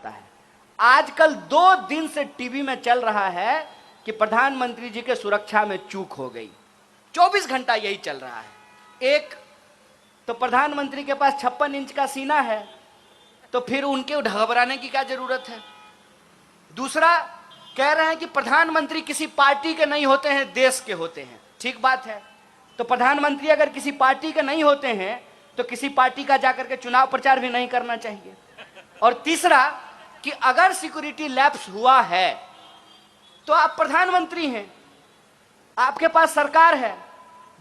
आता है। आजकल 2 दिन से टीवी में चल रहा है कि प्रधानमंत्री जी के सुरक्षा में चूक हो गई। 24 घंटा यही चल रहा है। एक तो प्रधानमंत्री के पास 56 इंच का सीना है, तो फिर उनके घबराने की क्या जरूरत है। दूसरा, कह रहे हैं कि प्रधानमंत्री किसी पार्टी के नहीं होते हैं, देश के होते हैं। ठीक बात है, तो प्रधानमंत्री अगर किसी पार्टी के नहीं होते हैं तो किसी पार्टी का जाकर के चुनाव प्रचार भी नहीं करना चाहिए। और तीसरा कि अगर सिक्योरिटी लैप्स हुआ है तो आप प्रधानमंत्री हैं, आपके पास सरकार है,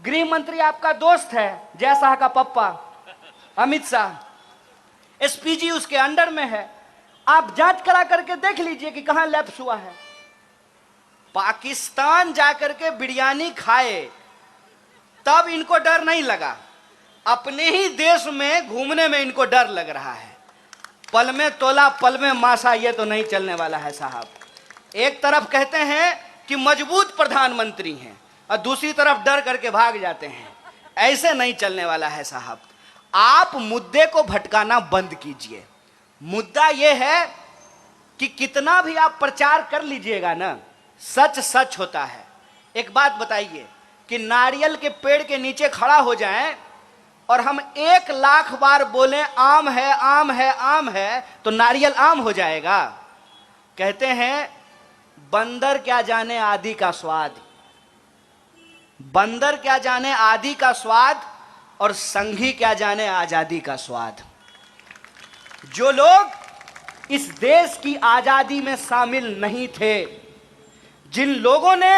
गृह मंत्री आपका दोस्त है, जय शाह का पप्पा अमित शाह, एसपीजी उसके अंडर में है। आप जांच करा करके देख लीजिए कि कहां लैप्स हुआ है। पाकिस्तान जाकर के बिरयानी खाए तब इनको डर नहीं लगा, अपने ही देश में घूमने में इनको डर लग रहा है। पल में तोला पल में मासा, ये तो नहीं चलने वाला है साहब। एक तरफ कहते हैं कि मजबूत प्रधानमंत्री हैं और दूसरी तरफ डर करके भाग जाते हैं। ऐसे नहीं चलने वाला है साहब। आप मुद्दे को भटकाना बंद कीजिए। मुद्दा यह है कि कितना भी आप प्रचार कर लीजिएगा ना, सच सच होता है। एक बात बताइए कि नारियल के पेड़ के नीचे खड़ा हो जाएं और हम 1 लाख बार बोलें आम है आम है आम है, तो नारियल आम हो जाएगा। कहते हैं बंदर क्या जाने आदि का स्वाद, बंदर क्या जाने आदि का स्वाद, और संघी क्या जाने आजादी का स्वाद। जो लोग इस देश की आजादी में शामिल नहीं थे, जिन लोगों ने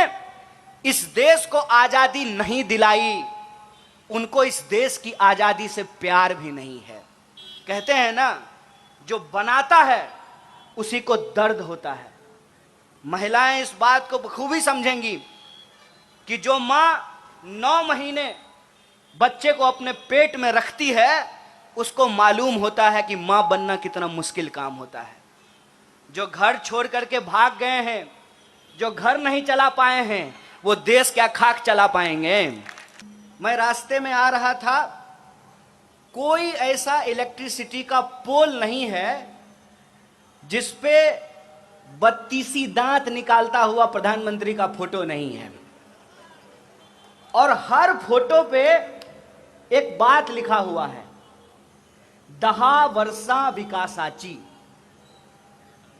इस देश को आजादी नहीं दिलाई, उनको इस देश की आजादी से प्यार भी नहीं है। कहते हैं ना, जो बनाता है उसी को दर्द होता है। महिलाएं इस बात को बखूबी समझेंगी कि जो मां 9 महीने बच्चे को अपने पेट में रखती है, उसको मालूम होता है कि मां बनना कितना मुश्किल काम होता है। जो घर छोड़ करके भाग गए हैं, जो घर नहीं चला पाए हैं, वो देश क्या खाक चला पाएंगे। मैं रास्ते में आ रहा था, कोई ऐसा इलेक्ट्रिसिटी का पोल नहीं है जिसपे 32 दांत निकालता हुआ प्रधानमंत्री का फोटो नहीं है। और हर फोटो पे एक बात लिखा हुआ है, 10 वर्षा विकासाची।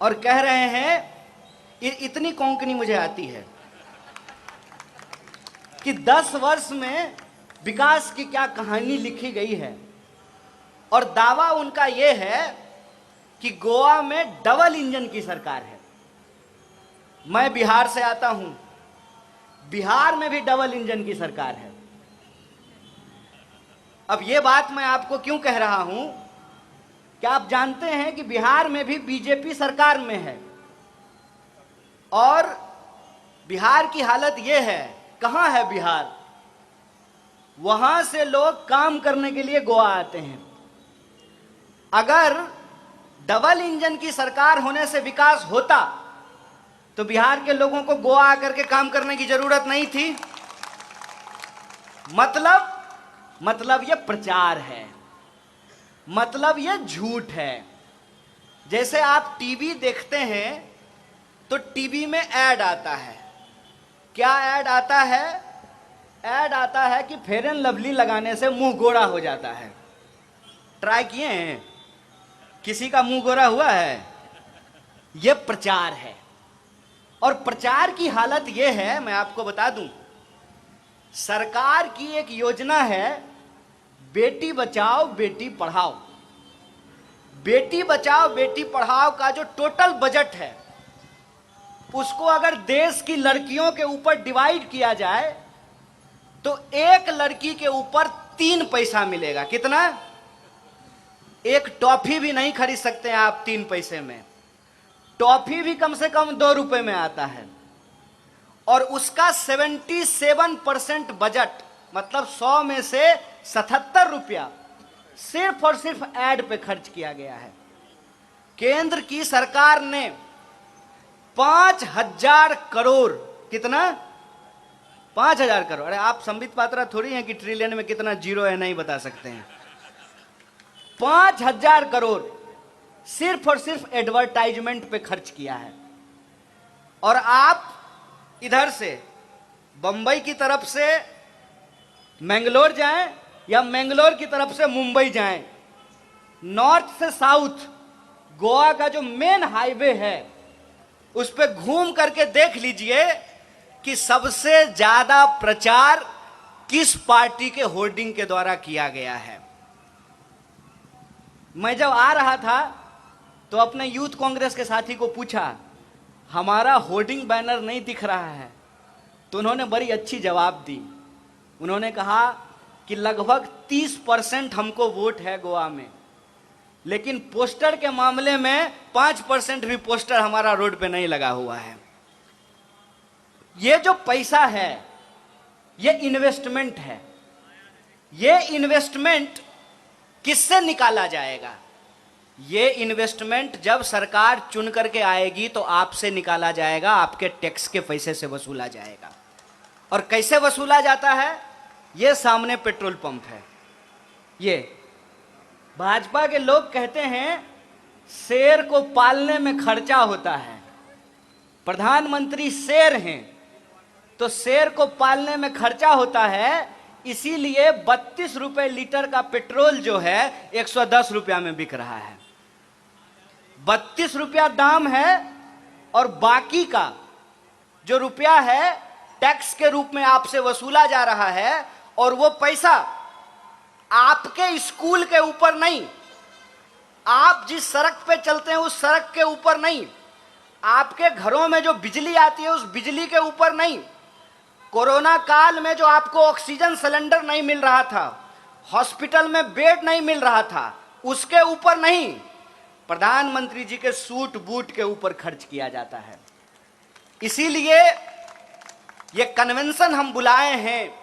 और कह रहे हैं, इतनी कोंकणी मुझे आती है कि 10 वर्ष में विकास की क्या कहानी लिखी गई है। और दावा उनका यह है कि गोवा में डबल इंजन की सरकार है। मैं बिहार से आता हूं, बिहार में भी डबल इंजन की सरकार है। अब यह बात मैं आपको क्यों कह रहा हूं, क्या आप जानते हैं कि बिहार में भी बीजेपी सरकार में है। और बिहार की हालत यह है, कहां है बिहार, वहां से लोग काम करने के लिए गोवा आते हैं। अगर डबल इंजन की सरकार होने से विकास होता तो बिहार के लोगों को गोवा आकर के काम करने की जरूरत नहीं थी। मतलब ये प्रचार है, मतलब ये झूठ है। जैसे आप टीवी देखते हैं तो टीवी में ऐड आता है। क्या ऐड आता है? ऐड आता है कि फेयर एंड लवली लगाने से मुंह गोरा हो जाता है। ट्राई किए हैं? किसी का मुंह गोरा हुआ है? यह प्रचार है। और प्रचार की हालत यह है, मैं आपको बता दूं, सरकार की एक योजना है, बेटी बचाओ बेटी पढ़ाओ। बेटी बचाओ बेटी पढ़ाओ का जो टोटल बजट है, उसको अगर देश की लड़कियों के ऊपर डिवाइड किया जाए तो एक लड़की के ऊपर 3 पैसा मिलेगा। कितना? एक टॉफी भी नहीं खरीद सकते हैं आप 3 पैसे में। टॉफी भी कम से कम 2 रुपए में आता है। और उसका 77% बजट, मतलब 100 में से 77 रुपया सिर्फ और सिर्फ ऐड पे खर्च किया गया है। केंद्र की सरकार ने 5000 करोड़, कितना? 5000 करोड़। अरे आप संबित पात्रा थोड़ी हैं कि ट्रिलियन में कितना जीरो है नहीं बता सकते हैं। 5000 करोड़ सिर्फ और सिर्फ एडवर्टाइजमेंट पे खर्च किया है। और आप इधर से बंबई की तरफ से मैंगलोर जाएं या मैंगलोर की तरफ से मुंबई जाएं, नॉर्थ से साउथ गोवा का जो मेन हाईवे है उस पे घूम करके देख लीजिए कि सबसे ज्यादा प्रचार किस पार्टी के होर्डिंग के द्वारा किया गया है। मैं जब आ रहा था तो अपने यूथ कांग्रेस के साथी को पूछा, हमारा होर्डिंग बैनर नहीं दिख रहा है, तो उन्होंने बड़ी अच्छी जवाब दी। उन्होंने कहा कि लगभग 30% हमको वोट है गोवा में, लेकिन पोस्टर के मामले में 5% भी पोस्टर हमारा रोड पे नहीं लगा हुआ है। ये जो पैसा है ये इन्वेस्टमेंट है। ये इन्वेस्टमेंट किससे निकाला जाएगा? ये इन्वेस्टमेंट जब सरकार चुन करके आएगी तो आपसे निकाला जाएगा, आपके टैक्स के पैसे से वसूला जाएगा। और कैसे वसूला जाता है? ये सामने पेट्रोल पंप है। ये भाजपा के लोग कहते हैं शेर को पालने में खर्चा होता है। प्रधानमंत्री शेर हैं तो शेर को पालने में खर्चा होता है, इसीलिए 32 रुपए लीटर का पेट्रोल जो है 110 रुपया में बिक रहा है। 32 रुपया दाम है और बाकी का जो रुपया है टैक्स के रूप में आपसे वसूला जा रहा है। और वो पैसा आपके स्कूल के ऊपर नहीं, आप जिस सड़क पे चलते हैं उस सड़क के ऊपर नहीं, आपके घरों में जो बिजली आती है उस बिजली के ऊपर नहीं, कोरोना काल में जो आपको ऑक्सीजन सिलेंडर नहीं मिल रहा था, हॉस्पिटल में बेड नहीं मिल रहा था, उसके ऊपर नहीं, प्रधानमंत्री जी के सूट बूट के ऊपर खर्च किया जाता है। इसीलिए ये कन्वेंशन हम बुलाए हैं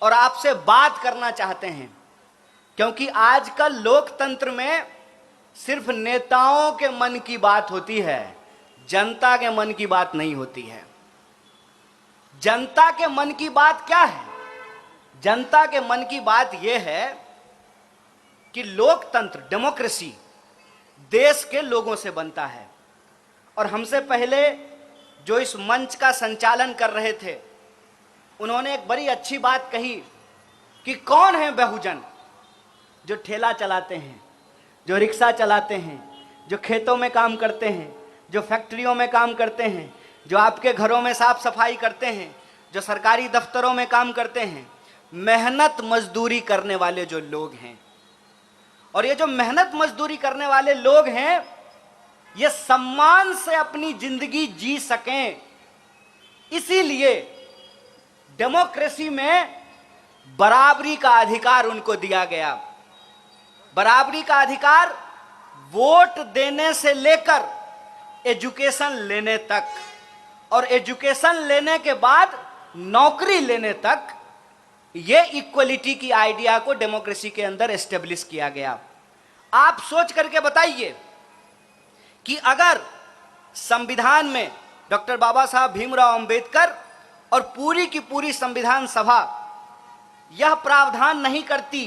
और आपसे बात करना चाहते हैं, क्योंकि आजकल लोकतंत्र में सिर्फ नेताओं के मन की बात होती है, जनता के मन की बात नहीं होती है। जनता के मन की बात क्या है? जनता के मन की बात यह है कि लोकतंत्र, डेमोक्रेसी देश के लोगों से बनता है। और हमसे पहले जो इस मंच का संचालन कर रहे थे उन्होंने एक बड़ी अच्छी बात कही कि कौन है बहुजन? जो ठेला चलाते हैं, जो रिक्शा चलाते हैं, जो खेतों में काम करते हैं, जो फैक्ट्रियों में काम करते हैं, जो आपके घरों में साफ सफाई करते हैं, जो सरकारी दफ्तरों में काम करते हैं, मेहनत मजदूरी करने वाले जो लोग हैं। और ये जो मेहनत मजदूरी करने वाले लोग हैं ये सम्मान से अपनी जिंदगी जी सकें, इसीलिए डेमोक्रेसी में बराबरी का अधिकार उनको दिया गया। बराबरी का अधिकार वोट देने से लेकर एजुकेशन लेने तक, और एजुकेशन लेने के बाद नौकरी लेने तक, ये इक्वलिटी की आइडिया को डेमोक्रेसी के अंदर एस्टेब्लिश किया गया। आप सोच करके बताइए कि अगर संविधान में डॉक्टर बाबा साहब भीमराव अंबेडकर और पूरी की पूरी संविधान सभा यह प्रावधान नहीं करती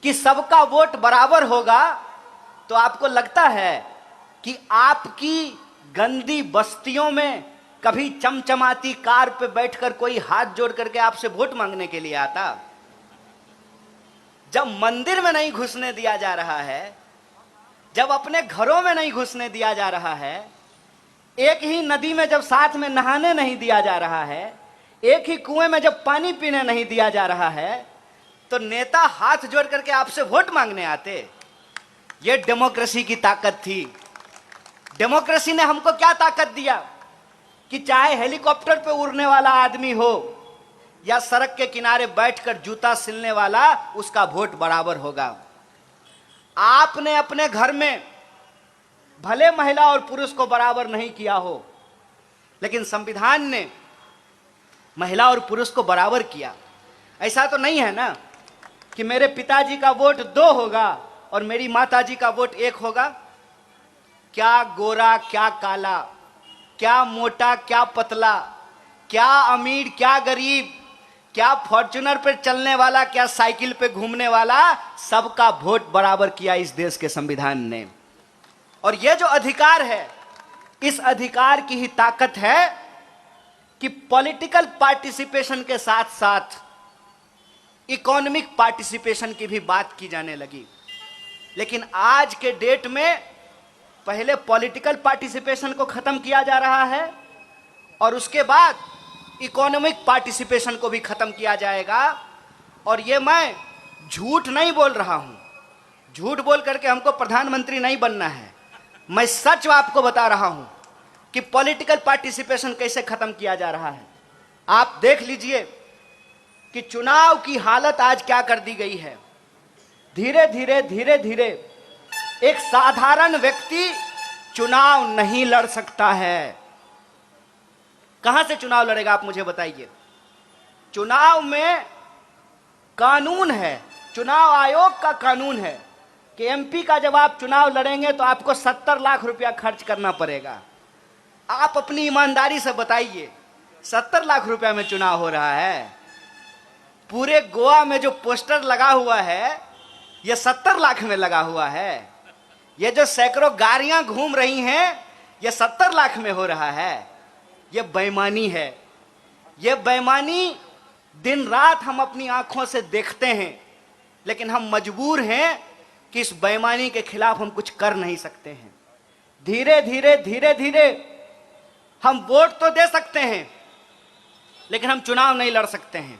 कि सबका वोट बराबर होगा, तो आपको लगता है कि आपकी गंदी बस्तियों में कभी चमचमाती कार पे बैठकर कोई हाथ जोड़ करके आपसे वोट मांगने के लिए आता? जब मंदिर में नहीं घुसने दिया जा रहा है, जब अपने घरों में नहीं घुसने दिया जा रहा है, एक ही नदी में जब साथ में नहाने नहीं दिया जा रहा है, एक ही कुएं में जब पानी पीने नहीं दिया जा रहा है, तो नेता हाथ जोड़ करके आपसे वोट मांगने आते? यह डेमोक्रेसी की ताकत थी। डेमोक्रेसी ने हमको क्या ताकत दिया कि चाहे हेलीकॉप्टर पे उड़ने वाला आदमी हो या सड़क के किनारे बैठकर जूता सिलने वाला, उसका वोट बराबर होगा। आपने अपने घर में भले महिला और पुरुष को बराबर नहीं किया हो, लेकिन संविधान ने महिला और पुरुष को बराबर किया। ऐसा तो नहीं है ना कि मेरे पिताजी का वोट 2 होगा और मेरी माताजी का वोट 1 होगा। क्या गोरा क्या काला, क्या मोटा क्या पतला, क्या अमीर क्या गरीब, क्या फॉर्च्यूनर पे चलने वाला क्या साइकिल पे घूमने वाला, सबका वोट बराबर किया इस देश के संविधान ने। और यह जो अधिकार है, इस अधिकार की ही ताकत है कि पॉलिटिकल पार्टिसिपेशन के साथ साथ इकोनॉमिक पार्टिसिपेशन की भी बात की जाने लगी। लेकिन आज के डेट में पहले पॉलिटिकल पार्टिसिपेशन को खत्म किया जा रहा है और उसके बाद इकोनॉमिक पार्टिसिपेशन को भी खत्म किया जाएगा। और ये मैं झूठ नहीं बोल रहा हूं, झूठ बोल करके हमको प्रधानमंत्री नहीं बनना है, मैं सच आपको बता रहा हूं कि पॉलिटिकल पार्टिसिपेशन कैसे खत्म किया जा रहा है। आप देख लीजिए कि चुनाव की हालत आज क्या कर दी गई है। धीरे धीरे एक साधारण व्यक्ति चुनाव नहीं लड़ सकता है। कहां से चुनाव लड़ेगा, आप मुझे बताइए। चुनाव में कानून है, चुनाव आयोग का कानून है कि एमपी का जब आप चुनाव लड़ेंगे तो आपको 70 लाख रुपया खर्च करना पड़ेगा। आप अपनी ईमानदारी से बताइए, 70 लाख रुपया में चुनाव हो रहा है? पूरे गोवा में जो पोस्टर लगा हुआ है यह 70 लाख में लगा हुआ है। ये जो सैकड़ों गाड़ियां घूम रही हैं यह 70 लाख में हो रहा है। यह बेईमानी है। यह बेईमानी दिन रात हम अपनी आंखों से देखते हैं, लेकिन हम मजबूर हैं कि इस बेईमानी के खिलाफ हम कुछ कर नहीं सकते हैं। धीरे धीरे हम वोट तो दे सकते हैं, लेकिन हम चुनाव नहीं लड़ सकते हैं।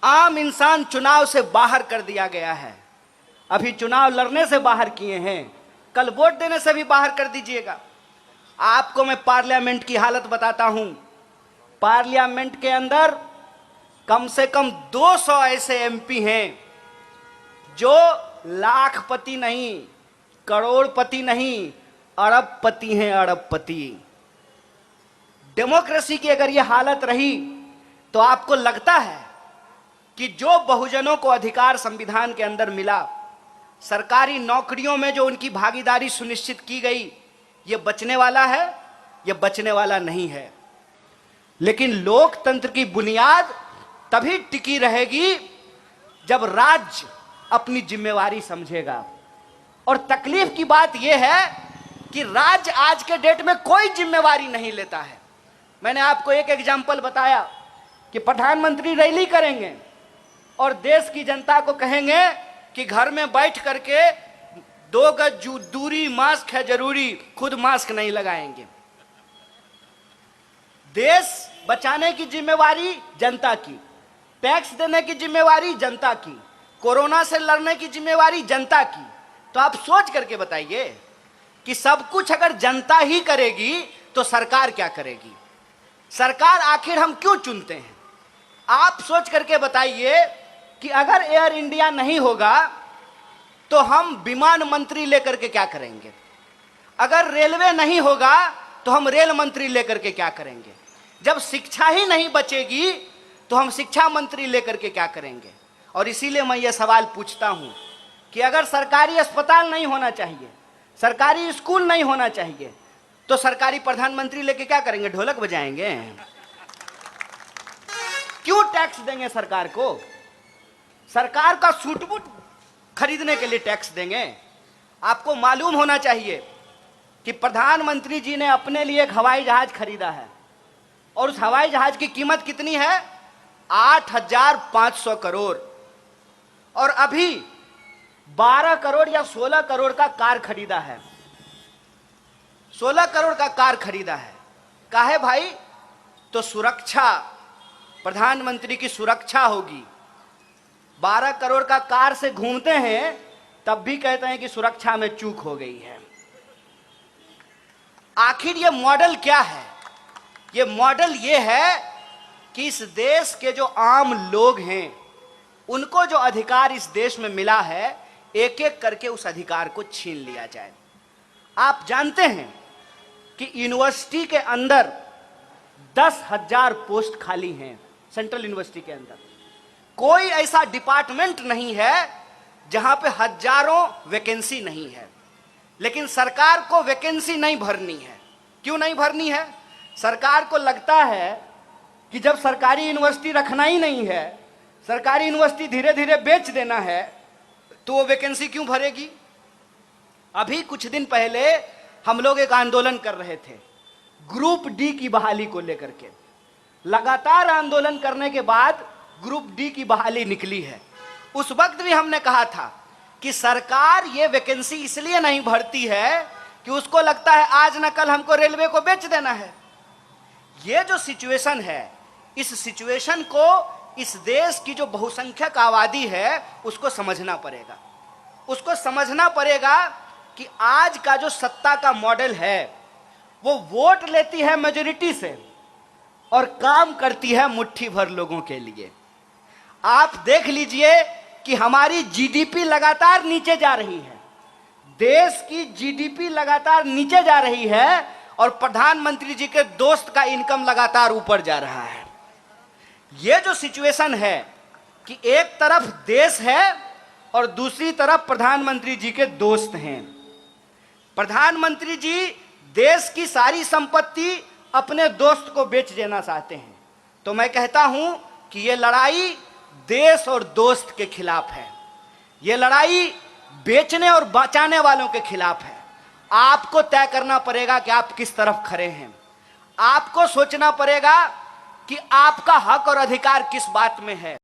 आम इंसान चुनाव से बाहर कर दिया गया है। अभी चुनाव लड़ने से बाहर किए हैं, कल वोट देने से भी बाहर कर दीजिएगा। आपको मैं पार्लियामेंट की हालत बताता हूं। पार्लियामेंट के अंदर कम से कम 200 ऐसे एमपी हैं जो लाखपति नहीं, करोड़पति नहीं, अरबपति हैं, अरबपति। डेमोक्रेसी की अगर यह हालत रही तो आपको लगता है कि जो बहुजनों को अधिकार संविधान के अंदर मिला, सरकारी नौकरियों में जो उनकी भागीदारी सुनिश्चित की गई, यह बचने वाला है? यह बचने वाला नहीं है। लेकिन लोकतंत्र की बुनियाद तभी टिकी रहेगी जब राज्य अपनी जिम्मेवारी समझेगा। और तकलीफ की बात यह है कि राज्य आज के डेट में कोई जिम्मेवारी नहीं लेता है। मैंने आपको एक एग्जाम्पल बताया कि प्रधानमंत्री रैली करेंगे और देश की जनता को कहेंगे कि घर में बैठ करके 2 गज दूरी, मास्क है जरूरी, खुद मास्क नहीं लगाएंगे। देश बचाने की जिम्मेवारी जनता की, टैक्स देने की जिम्मेवारी जनता की, कोरोना से लड़ने की जिम्मेवारी जनता की। तो आप सोच करके बताइए कि सब कुछ अगर जनता ही करेगी तो सरकार क्या करेगी? सरकार आखिर हम क्यों चुनते हैं? आप सोच करके बताइए कि अगर एयर इंडिया नहीं होगा तो हम विमान मंत्री लेकर के क्या करेंगे? अगर रेलवे नहीं होगा तो हम रेल मंत्री लेकर के क्या करेंगे? जब शिक्षा ही नहीं बचेगी तो हम शिक्षा मंत्री लेकर के क्या करेंगे? और इसीलिए मैं ये सवाल पूछता हूं कि अगर सरकारी अस्पताल नहीं होना चाहिए, सरकारी स्कूल नहीं होना चाहिए, तो सरकारी प्रधानमंत्री लेके क्या करेंगे? ढोलक बजाएंगे? क्यों टैक्स देंगे सरकार को? सरकार का सूट बूट खरीदने के लिए टैक्स देंगे? आपको मालूम होना चाहिए कि प्रधानमंत्री जी ने अपने लिए एक हवाई जहाज खरीदा है और उस हवाई जहाज की कीमत कितनी है? 8,500 करोड़। और अभी 12 करोड़ या 16 करोड़ का कार खरीदा है। 16 करोड़ का कार खरीदा है। काहे भाई? तो सुरक्षा, प्रधानमंत्री की सुरक्षा होगी। 12 करोड़ का कार से घूमते हैं तब भी कहते हैं कि सुरक्षा में चूक हो गई है। आखिर ये मॉडल क्या है? ये मॉडल ये है कि इस देश के जो आम लोग हैं उनको जो अधिकार इस देश में मिला है, एक एक करके उस अधिकार को छीन लिया जाए। आप जानते हैं कि यूनिवर्सिटी के अंदर 10,000 पोस्ट खाली हैं। सेंट्रल यूनिवर्सिटी के अंदर कोई ऐसा डिपार्टमेंट नहीं है जहां पे हजारों वैकेंसी नहीं है। लेकिन सरकार को वैकेंसी नहीं भरनी है। क्यों नहीं भरनी है? सरकार को लगता है कि जब सरकारी यूनिवर्सिटी रखना ही नहीं है, सरकारी यूनिवर्सिटी धीरे धीरे बेच देना है, तो वो वैकेंसी क्यों भरेगी? अभी कुछ दिन पहले हम लोग एक आंदोलन कर रहे थे ग्रुप डी की बहाली को लेकर के। लगातार आंदोलन करने के बाद ग्रुप डी की बहाली निकली है। उस वक्त भी हमने कहा था कि सरकार ये वैकेंसी इसलिए नहीं भरती है कि उसको लगता है आज न कल हमको रेलवे को बेच देना है। ये जो सिचुएशन है, इस सिचुएशन को इस देश की जो बहुसंख्यक आबादी है उसको समझना पड़ेगा। उसको समझना पड़ेगा कि आज का जो सत्ता का मॉडल है वो वोट लेती है मेजॉरिटी से और काम करती है मुट्ठी भर लोगों के लिए। आप देख लीजिए कि हमारी जीडीपी लगातार नीचे जा रही है, देश की जीडीपी लगातार नीचे जा रही है और प्रधानमंत्री जी के दोस्त का इनकम लगातार ऊपर जा रहा है। यह जो सिचुएशन है कि एक तरफ देश है और दूसरी तरफ प्रधानमंत्री जी के दोस्त हैं। प्रधानमंत्री जी देश की सारी संपत्ति अपने दोस्त को बेच देना चाहते हैं। तो मैं कहता हूं कि यह लड़ाई देश और दोस्त के खिलाफ है। यह लड़ाई बेचने और बचाने वालों के खिलाफ है। आपको तय करना पड़ेगा कि आप किस तरफ खड़े हैं। आपको सोचना पड़ेगा कि आपका हक और अधिकार किस बात में है।